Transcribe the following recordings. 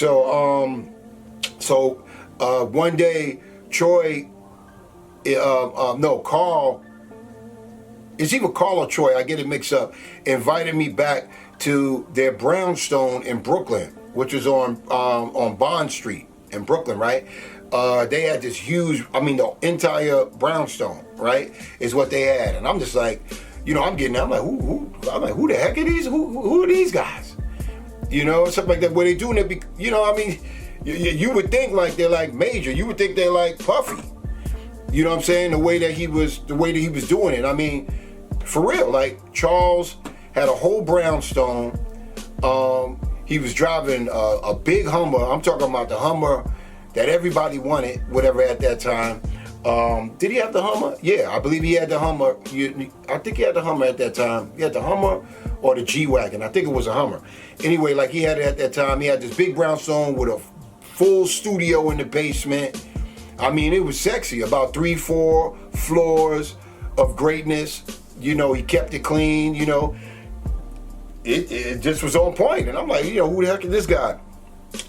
So one day Troy, no, Carl, it's either Carl or Troy, I get it mixed up, invited me back to their Brownstone in Brooklyn, which is on Bond Street in Brooklyn, right? They had this huge, the entire Brownstone, right, is what they had. And I'm just like, I'm like, who the heck are these? Who are these guys? Something like that. Where they doing it, you would think like they're like Major. You would think they're like Puffy. You know what I'm saying? The way that he was doing it. For real. Like Charles had a whole Brownstone. He was driving a big Hummer. I'm talking about the Hummer that everybody wanted, whatever at that time. Did he have the Hummer? Yeah, I believe he had the Hummer. I think he had the Hummer at that time. He had the Hummer or the G-Wagon. I think it was a Hummer. Anyway, like he had it at that time. He had this big Brownstone with a full studio in the basement. It was sexy. About 3-4 floors of greatness. He kept it clean. It just was on point. And I'm like, who the heck is this guy?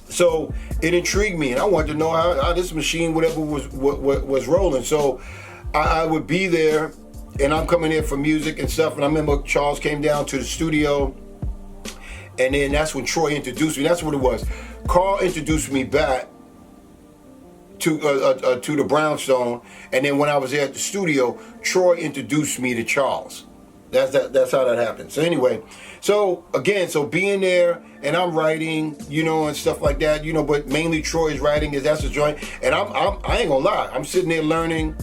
So it intrigued me, and I wanted to know how this machine, whatever, was rolling. So I would be there, and I'm coming in for music and stuff. And I remember Charles came down to the studio, and then that's when Troy introduced me. That's what it was. Carl introduced me back to the Brownstone, and then when I was there at the studio, Troy introduced me to Charles. That's how that happened. So anyway, so being there and I'm writing, and stuff like that, but mainly Troy's writing that's his joint. And I ain't gonna lie, I'm sitting there learning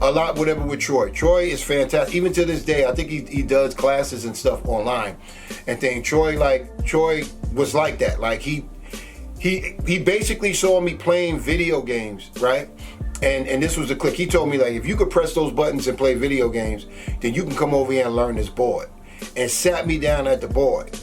a lot, whatever, with Troy. Troy is fantastic. Even to this day, I think he does classes and stuff online and things. Troy was like that. Like he basically saw me playing video games, right? And this was a click. He told me, like, if you could press those buttons and play video games, then you can come over here and learn this board. And sat me down at the board.